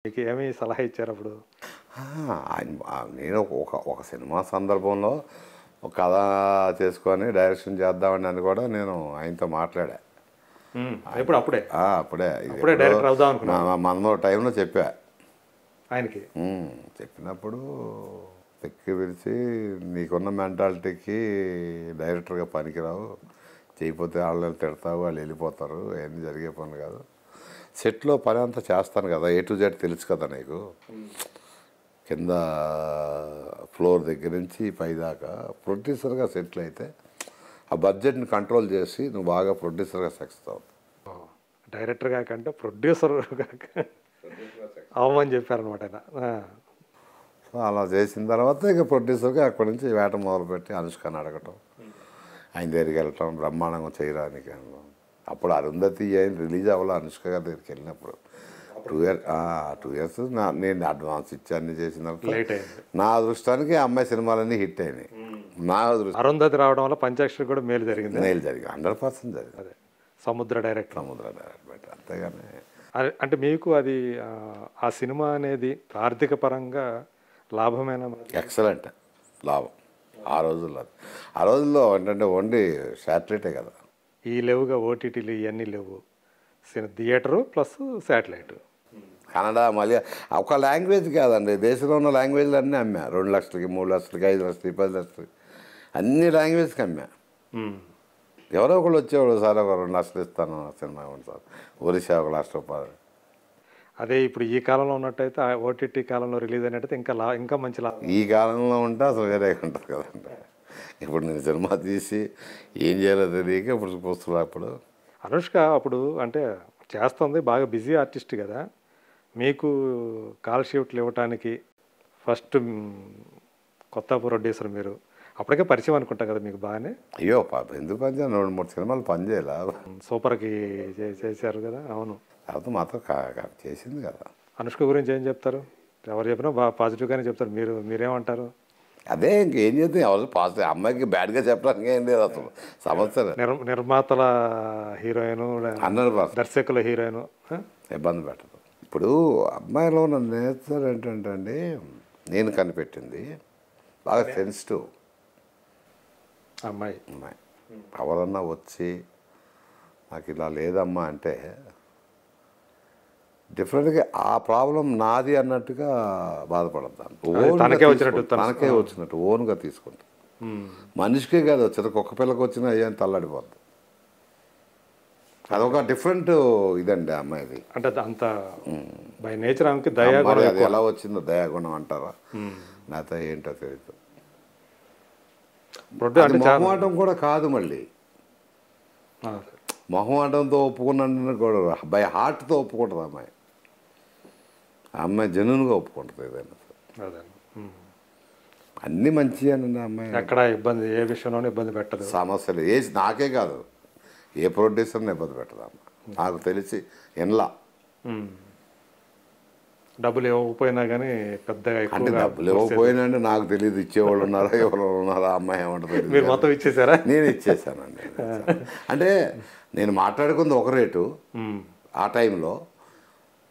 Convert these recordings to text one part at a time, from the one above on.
మీకు ఏమి సలహా ఇచ్చారు అప్పుడు? ఆ! నేను ఒక ఒక సినిమా సందర్భంలో ఒక కథ చేసుకొని డైరెక్షన్ చేద్దామని కూడా నేను ఆయనతో మాట్లాడా. ఎప్పుడు అప్పుడే? అప్పుడే ఇది అప్పుడే ఎప్పుడో డైరెక్టర్ అవుదాం అనుకున్నారు మనలో టైంలో చెప్పా. ఆయనకి? చెప్పినప్పుడు తెక్కి పిలిచి నీకున్న మెంటాలిటీకి డైరెక్టర్గా పనికిరావు, చేయకపోతే వాళ్ళని తిడతావు, వాళ్ళు వెళ్ళిపోతారు, అవన్నీ జరిగే పనులు కాదు. సెట్లో పని అంతా చేస్తాను కదా, ఏ టు జెడ్ తెలుసు కదా నీకు, కింద ఫ్లోర్ దగ్గర నుంచి పై దాకా ప్రొడ్యూసర్గా సెటిల్ అయితే ఆ బడ్జెట్ని కంట్రోల్ చేసి నువ్వు బాగా ప్రొడ్యూసర్గా సక్సెస్ డైరెక్టర్ కాకంటే ప్రొడ్యూసర్ కాక అవ్వమని చెప్పారనమాట ఆయన. సో అలా చేసిన తర్వాత ఇక ప్రొడ్యూసర్గా అక్కడి నుంచి వేట మొదలుపెట్టి అనుష్కని అడగటం, ఆయన దగ్గరికి వెళ్ళటం, బ్రహ్మాండంగా చేయడానికి అనడం. అప్పుడు అరుంధతి అయిన రిలీజ్ అవ్వాలి అనుష్క గారి దగ్గరికి వెళ్ళినప్పుడు 2 ఇయర్స్ నేను అడ్వాన్స్ ఇచ్చి అన్ని చేసిన లేట్ తర్వాత అయింది. నా అదృష్టానికి ఆ అమ్మాయి సినిమాలన్నీ హిట్ అయినాయి. నా అదృష్టం అరుంధతి రావడం వల్ల పంచాక్షరి కూడా మేలు జరిగింది. నేలు జరిగింది, 100% జరిగింది. అదే సముద్ర డైరెక్టర్. సముద్ర డైరెక్ట్ అంతేగాని అంటే మీకు అది ఆ సినిమా అనేది ఆర్థిక పరంగా లాభమైన? ఎక్సలెంట్ లాభం ఆ రోజుల్లో. ఆ రోజుల్లో ఏంటంటే ఓన్లీ శాటిలైటే కదా. ఈ లేవుగా ఓటీటీలు ఇవన్నీ లేవు, థియేటరు ప్లస్ శాటిలైట్. కన్నడ మళ్ళీ ఒక లాంగ్వేజ్ కాదండి, దేశంలో ఉన్న లాంగ్వేజ్లు అన్నీ అమ్మా. 2 లక్షలకి, 3 లక్షలకి, 5 లక్షలకి, 10 లక్షలకి, అన్ని లాంగ్వేజ్కి అమ్మా. ఎవరో ఒకళ్ళు వచ్చేవాడు, సార్ ఒక 2 లక్షలు ఇస్తాను సినిమా ఇవ్వండి సార్, ఒరిస్సా 1 లక్ష రూపాయలు. అదే ఇప్పుడు ఈ కాలంలో ఉన్నట్టయితే ఓటీటీ కాలంలో రిలీజ్ అయినట్టయితే ఇంకా మంచి లాభం. ఈ కాలంలో ఉంటే అసలు వేరే ఉంటుంది కదండి. ఇప్పుడు నేను సినిమా తీసి ఏం చేయాలో తెలియక ఇప్పుడు చూస్తున్నా. అప్పుడు అనుష్క అప్పుడు అంటే చేస్తుంది, బాగా బిజీ ఆర్టిస్ట్ కదా. మీకు కాల్ షీట్లు ఇవ్వటానికి ఫస్ట్ కొత్త ప్రొడ్యూసర్ మీరు, అప్పటికే పరిచయం అనుకుంటా కదా మీకు బాగానే? అయ్యో ఎందుకు పని చేయాలి, 2-3 సినిమాలు పని చేయాల. సూపర్కి చేశారు కదా. అవును, తర్వాత మాతో చేసింది కదా. అనుష్క గురించి ఏం చెప్తారు? ఎవరు చెప్పినా బాగా పాజిటివ్గానే చెప్తారు. మీరేమంటారు? అదే ఇంకేం చేద్దాం, ఎవరు పాజిటివ్, అమ్మాయికి బ్యాడ్గా చెప్పడానికి ఏం లేదు అసలు సమస్య. నిర్మాతల హీరోయిన్, 100% దర్శకుల హీరోయిన్ ఇబ్బంది పెట్టదు. ఇప్పుడు అమ్మాయిలో ఉన్న నేచర్ ఏంటంటే అండి, నేను కనిపెట్టింది బాగా సెన్సిటివ్ అమ్మాయి. ఎవరన్నా వచ్చి నాకు ఇలా లేదమ్మా అంటే డిఫరెంట్గా ఆ ప్రాబ్లం నాది అన్నట్టుగా బాధపడతాను. తనకే వచ్చినట్టు ఓన్గా తీసుకుంటాను. మనిషికే కాదు, వచ్చేది కుక్క పిల్లకి వచ్చినా అయ్యని తల్లాడిపోద్ది. అదొక డిఫరెంట్ ఇదండి అమ్మాయిది. అంటే అంత బై నేచర్ ఆమెకి దయాగుణం. అది ఎలా వచ్చిందో దయాగుణం అంటారా, నాతో ఏంటో తెలియదు. మొహమాటం కూడా కాదు, మళ్ళీ మొహమాటంతో ఒప్పుకున్నాను కూడా బై హార్ట్తో ఒప్పుకుంటుంది అమ్మాయి. ఆ అమ్మాయి జెన్యూన్గా ఒప్పుకుంటుంది ఏదైనా. అన్నీ మంచిగా అమ్మాయి, ఎక్కడ ఇబ్బంది, ఏ విషయంలోనూ ఇబ్బంది పెట్టదు. సమస్యలు నాకే కాదు, ఏ ప్రొడ్యూసర్ని ఇబ్బంది పెట్టదు అమ్మ. నాకు తెలిసి ఎన్లా డబ్బులు ఇవ్వకపోయినా కానీ పెద్దగా అంటే డబ్బులు ఇవ్వకపోయినా అంటే నాకు తెలియదు, ఇచ్చేవాళ్ళు ఉన్నారా ఎవరు ఉన్నారా, అమ్మాయి ఏమంటారు. మీరు మొత్తం ఇచ్చేసారా? నేను ఇచ్చేసానండి. అంటే నేను మాట్లాడుకుంది ఒక రేటు, ఆ టైంలో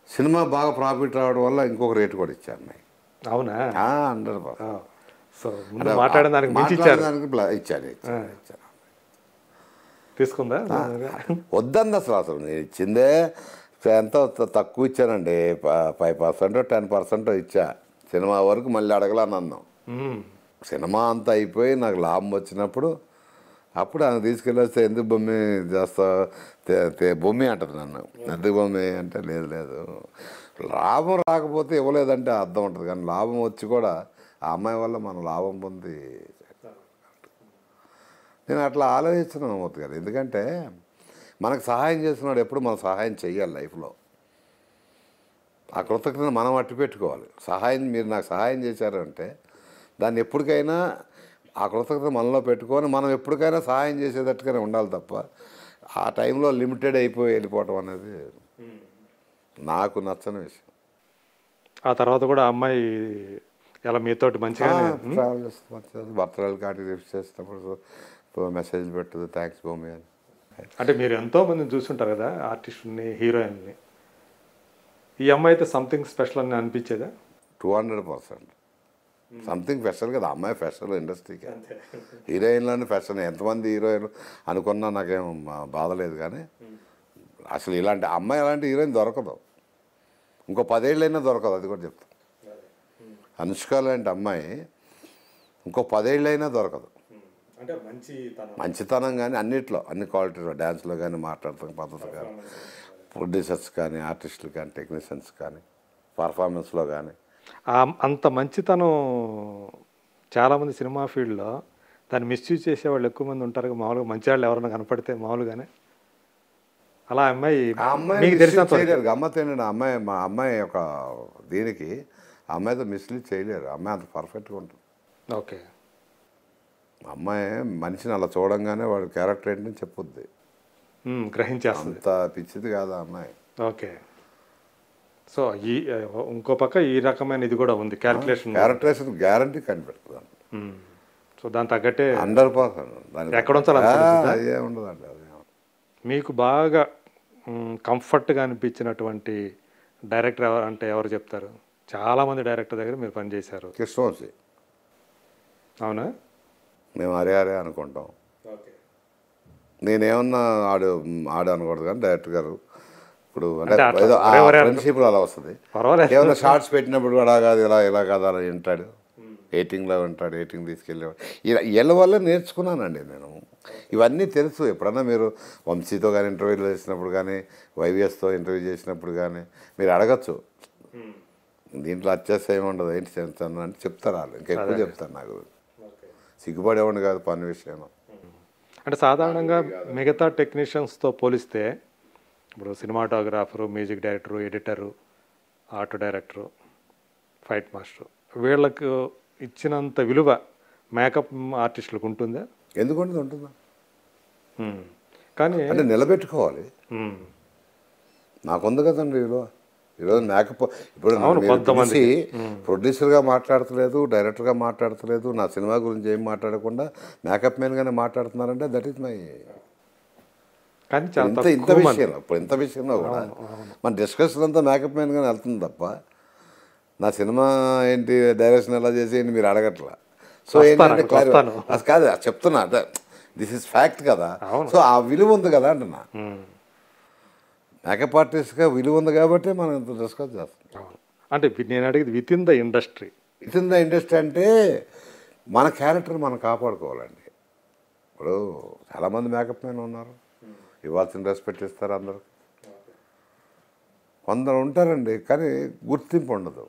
సినిమా బాగా ప్రాఫిట్ రావడం వల్ల ఇంకొక రేటు కూడా ఇచ్చాను అమ్మాయి. అవునా? 100%. సో మాట్లాడిన దానికి మించి ఇచ్చారు. ఇచ్చాను. తీసుకుందా? వద్దంది అసలు నేను ఇచ్చిందే ఎంతో తక్కువ ఇచ్చానండి, 5% 10% ఇచ్చా. సినిమా వరకు మళ్ళీ అడగలా నన్ను. సినిమా అంతా అయిపోయి నాకు లాభం వచ్చినప్పుడు అప్పుడు ఆమె తీసుకెళ్ళొస్తే ఎందుకు బొమ్మి చేస్తావు, బొమ్మి అంటది నన్ను. ఎందుకు బొమ్మి అంటే లేదు లాభం రాకపోతే ఇవ్వలేదంటే అర్థం ఉంటుంది, కానీ లాభం వచ్చి కూడా ఆ అమ్మాయి వల్ల మనం లాభం పొంది నేను అట్లా ఆలోచించడం అవుతుంది కదా. ఎందుకంటే మనకు సహాయం చేసినాడు ఎప్పుడు మనం సహాయం చేయాలి లైఫ్లో. ఆ కృతజ్ఞతను మనం అట్టు పెట్టుకోవాలి. మీరు నాకు సహాయం చేశారు అంటే దాన్ని ఎప్పటికైనా ఆ కృతజ్ఞత మనలో పెట్టుకొని మనం ఎప్పటికైనా సహాయం చేసేటట్టుగానే ఉండాలి తప్ప ఆ టైంలో లిమిటెడ్ అయిపోయి వెళ్ళిపోవటం అనేది నాకు నచ్చని విషయం. ఆ తర్వాత కూడా అమ్మాయి ఎలా మీతోటి మంచిగా ట్రావెల్ చేస్తుంది, బర్త్డేలు కాటి రిఫ్ట్ చేసినప్పుడు మెసేజ్లు పెట్టదు, థ్యాంక్స్ భూమి అని. అంటే మీరు ఎంతోమందిని చూసుంటారు కదా, ఆర్టిస్టుని, హీరోయిన్ని. ఈ అమ్మాయి అయితే సంథింగ్ స్పెషల్ అని అనిపించేదా? 200%. సంథింగ్ స్పెషల్ కదా, అమ్మాయి స్పెషల్ ఇండస్ట్రీకి. హీరోయిన్లోనే స్పెషల్. ఎంతమంది హీరోయిన్లు అనుకున్నా నాకేం బాధలేదు, కానీ అసలు ఇలాంటి అమ్మాయి అలాంటి హీరోయిన్ దొరకదు, ఇంకో 10 ఏళ్ళైనా దొరకదు. అది కూడా చెప్తాను. అనుష్క లాంటి అమ్మాయి ఇంకో 10 ఏళ్ళైనా దొరకదు. అంటే మంచితనం కానీ అన్నిట్లో, అన్ని క్వాలిటీలో, డ్యాన్స్లో కానీ, మాట్లాడుతున్న పద్ధతి కానీ, ప్రొడ్యూసర్స్ కానీ, ఆర్టిస్టులు కానీ, టెక్నీషియన్స్ కానీ, పర్ఫార్మెన్స్లో కానీ. అంత మంచితనం చాలామంది సినిమా ఫీల్డ్లో దాన్ని మిస్యూజ్ చేసేవాళ్ళు ఎక్కువ మంది ఉంటారు. మామూలుగా మంచి వాళ్ళు ఎవరైనా కనపడితే మామూలుగానే అలా అమ్మాయి మీకు తెలిసిన చేయలేరు. గమ్మత్ ఏంటంటే మా అమ్మాయి ఒక దీనికి ఆ అమ్మాయితో మిస్లీడ్ చేయలేరు. అమ్మాయి అంత పర్ఫెక్ట్గా ఉంటుంది. ఓకే. అమ్మాయి మనిషిని అలా చూడంగానే వాడు క్యారెక్టర్ ఏంటని చెప్పుద్ది, గ్రహించేస్తుంది. అంత పిచ్చిది కాదు ఆ అమ్మాయి. ఓకే. సో ఇంకో పక్క ఈ రకమైన ఇది కూడా ఉంది, క్యారెక్టరేషన్ గ్యారంటీ కనిపెడుతుంది. సో దాని తగ్గట్టే 100% ఎక్కడ ఉంచాలి అదే ఉండదండి. అది మీకు బాగా కంఫర్ట్గా అనిపించినటువంటి డైరెక్టర్ ఎవరు అంటే ఎవరు చెప్తారు? చాలామంది డైరెక్టర్ దగ్గర మీరు పనిచేశారు. కృష్ణవంశీ. అవునా? మేము అరే అనుకుంటాం. నేనేమన్నా ఆడు అనకూడదు, కానీ డైరెక్టర్ గారు ఇప్పుడు అంటే ఏదో ఫ్రెండ్షిప్లో అలా వస్తుంది. ఏమన్నా షార్ట్స్ పెట్టినప్పుడు కూడా కాదు, ఇలా కాదు అలా వింటాడు, ఎయిటింగ్లో ఉంటాడు, ఎయిటింగ్ తీసుకెళ్ళేవాడు. వీళ్ళ వల్ల నేర్చుకున్నానండి నేను. ఇవన్నీ తెలుసు. ఎప్పుడన్నా మీరు వంశీతో కానీ ఇంటర్వ్యూలు చేసినప్పుడు కానీ, వైవిఎస్తో ఇంటర్వ్యూ చేసినప్పుడు కానీ మీరు అడగచ్చు, దీంట్లో అత్యాస ఏమి ఉండదు, ఏంటి చేస్తాను అంటే చెప్తారు వాళ్ళు. ఇంకెక్కువ చెప్తారు. నాకు సిగ్గుపడేవాడిని కాదు పని విషయంలో. అంటే సాధారణంగా మిగతా టెక్నీషియన్స్తో పోలిస్తే ఇప్పుడు cinematographer, music director, editor, art director, fight master, వీళ్ళకు ఇచ్చినంత విలువ మేకప్ ఆర్టిస్టులకు ఉంటుందా? ఎందుకంటే ఉంటుందా? కానీ అంటే నిలబెట్టుకోవాలి. నాకుంది కదండి విలువ. ఈరోజు మేకప్ ఇప్పుడు కొంతమంది ప్రొడ్యూసర్గా మాట్లాడతలేదు, డైరెక్టర్గా మాట్లాడతలేదు, నా సినిమా గురించి ఏం మాట్లాడకుండా మేకప్ మ్యాన్గానే మాట్లాడుతున్నారంటే దట్ ఈస్ మై. ఇంత విషయంలో ఇప్పుడు ఇంత విషయంలో కూడా మన డిస్కషన్ అంతా మేకప్ మ్యాన్గానే వెళ్తుంది తప్ప నా సినిమా ఏంటి, డైరెక్షన్ ఎలా చేసేయండి మీరు అడగట్లా. సో ఏంటంటే కాదు చెప్తున్నా, దిస్ ఇస్ ఫ్యాక్ట్ కదా. సో ఆ విలువ ఉంది కదా అంటున్నా. మేకప్ ఆర్టిస్ట్గా విలువ ఉంది కాబట్టి మనం ఇంత డిస్కస్ చేస్తాం. అంటే నేను అడిగేది with in the industry. With in the industry అంటే మన క్యారెక్టర్ మనం కాపాడుకోవాలండి. ఇప్పుడు చాలామంది మేకప్ మ్యాన్ ఉన్నారు, ఇవ్వాల్సిన రెస్పెక్ట్ ఇస్తారు అందరూ. కొందరు ఉంటారండి కానీ గుర్తింపు ఉండదు,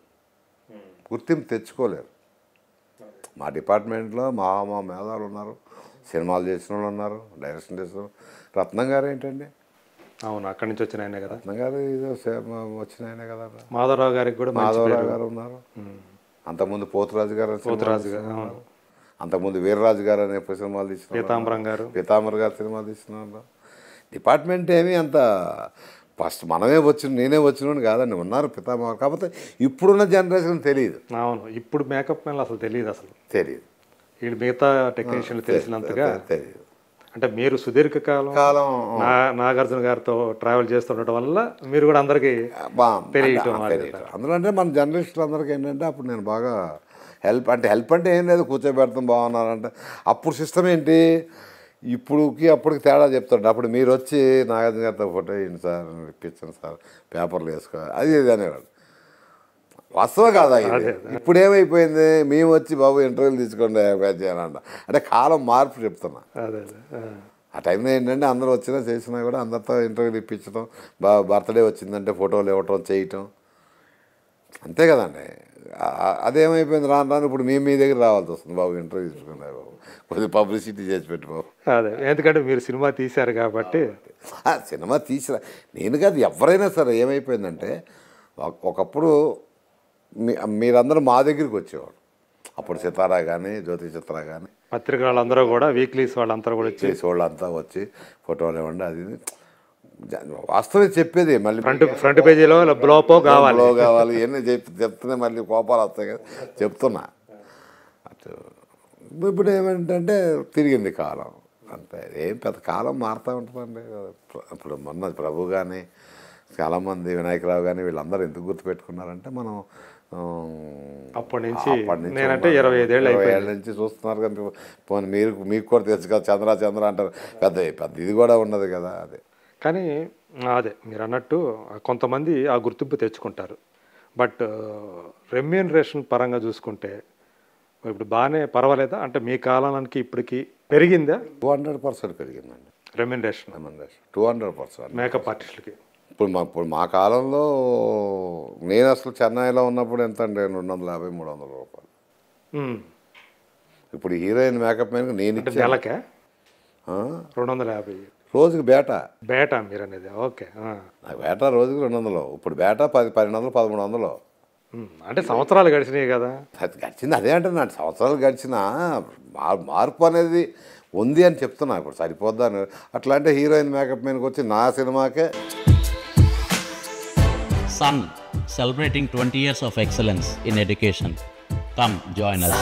గుర్తింపు తెచ్చుకోలేరు. మా డిపార్ట్మెంట్లో మా మేధావులు ఉన్నారు, సినిమాలు చేసిన వాళ్ళు ఉన్నారు, డైరెక్షన్ చేసిన. రత్నం గారు ఏంటండి? అవును, అక్కడి నుంచి వచ్చిన ఆయనే కదా. రత్నం గారు ఏదో వచ్చిన ఆయనే కదా. మాధవరావు గారికి కూడా మాధవరావు గారు ఉన్నారు. అంతకుముందు పోతురాజు గారు, అంతకుముందు వీర్రాజు గారు అనే సినిమాలు తీసిన, పీతాంబరం గారు సినిమాలు తీసిన వాళ్ళు. డిపార్ట్మెంట్ ఏమీ అంత ఫస్ట్ నేనే వచ్చిన కాదండి, ఉన్నారు పితాంబరం. కాకపోతే ఇప్పుడున్న జనరేషన్ తెలియదు. అవును, ఇప్పుడు మేకప్ మ్యాన్లు అసలు తెలియదు, తెలియదు. వీళ్ళు మిగతా టెక్నీషియన్లు తెలిసినంతగా తెలియదు. అంటే మీరు సుదీర్ఘకాలం నాగార్జున గారితో ట్రావెల్ చేస్తుండటం వల్ల మీరు కూడా అందరికీ తెలియటం. అందులో అంటే మన జర్నలిస్టులు అందరికీ ఏంటంటే అప్పుడు నేను బాగా హెల్ప్ అంటే ఏం లేదు, కూర్చోబెడతాం బాగున్నారంటే. అప్పుడు సిస్టమ్ ఏంటి, ఇప్పుడుకి అప్పటికి తేడా చెప్తాడు. అప్పుడు మీరు వచ్చి నాగార్జున గారితో ఫోటో వేయండి సార్, ఇప్పించండి సార్, పేపర్లు వేసుకోవాలి, అది ఇది అనేవాడు. వాస్తవం కాదా? ఇప్పుడు ఏమైపోయింది, మేము వచ్చి బాబు ఇంటర్వ్యూలు తీసుకోండి చేయాలంట. అంటే కాలం మార్పు చెప్తున్నా. ఆ టైంలో ఏంటంటే అందరూ వచ్చినా చేసినా కూడా అందరితో ఇంటర్వ్యూలు ఇప్పించడం, బర్త్డే వచ్చిందంటే ఫోటోలు ఇవ్వటం, చేయటం, అంతే కదండి. అదేమైపోయింది రాను ఇప్పుడు మేము మీ దగ్గర రావాల్సి వస్తుంది, బాబు ఇంటర్వ్యూ తీసుకున్నారు బాబు, కొద్దిగా పబ్లిసిటీ చేసి పెట్టు బాబు. అదే, ఎందుకంటే మీరు సినిమా తీశారు కాబట్టి. సినిమా తీసిన నేను కాదు, ఎవరైనా సరే ఏమైపోయిందంటే ఒకప్పుడు మీరందరూ మా దగ్గరికి వచ్చేవాడు. అప్పుడు సితారా కానీ, జ్యోతి చిత్ర కానీ, పత్రిక వాళ్ళందరూ కూడా, వీక్లీస్ వాళ్ళంతా కూడా వాళ్ళంతా వచ్చి ఫోటోలు ఇవ్వండి, అది వాస్తవం చెప్పేది. మళ్ళీ ఫ్రంట్ పేజీలో బ్లోపో కావాలి ఇవన్నీ చెప్తున్నా, మళ్ళీ కోపాలు వస్తాయి కదా చెప్తున్నా. అటు ఇప్పుడు ఏమంటే తిరిగింది కాలం, అంతే. ఏం పెద్ద కాలం మారుతూ ఉంటుందండి. ఇప్పుడు మొన్న ప్రభు కానీ చాలామంది వినాయకరావు కానీ వీళ్ళందరూ ఎందుకు గుర్తుపెట్టుకున్నారంటే మనం అప్పటి నుంచి నేనంటే 25 ఏళ్ళ నుంచి చూస్తున్నారు కానీ పోనీ మీకు కూడా తెలుసు కదా చంద్ర అంటారు, పెద్ద ఇది కూడా ఉన్నది కదా. అదే కానీ అదే మీరు అన్నట్టు కొంతమంది ఆ గుర్తింపు తెచ్చుకుంటారు. బట్ రెమ్యూనరేషన్ పరంగా చూసుకుంటే ఇప్పుడు బాగానే పర్వాలేదా? అంటే మీ కాలానికి ఇప్పటికి పెరిగిందా? 200% పెరిగిందండి రెమ్యూనరేషన్ 200%. మేకప్ ఆర్టిస్టులకి ఇప్పుడు మా కాలంలో నేను అసలు చెన్నైలో ఉన్నప్పుడు ఎంత అండి, 250-300 రూపాయలు. ఇప్పుడు హీరోయిన్ మేకప్ మ్యాన్కి నేను నెలకే 250 రోజుకి బేటా మీరు అనేది. ఓకే, బేటా రోజుకి 200. ఇప్పుడు బేటా 1200-1300. అంటే సంవత్సరాలు గడిచినాయి కదా. గడిచింది అదే అంటున్నాను, సంవత్సరాలు గడిచినా మార్పు అనేది ఉంది అని చెప్తున్నా. ఇప్పుడు సరిపోద్దాను అట్లా అంటే హీరోయిన్ మేకప్ మ్యాన్కి వచ్చి నా సినిమాకే Sun, celebrating 20 years of excellence in education. Come join us.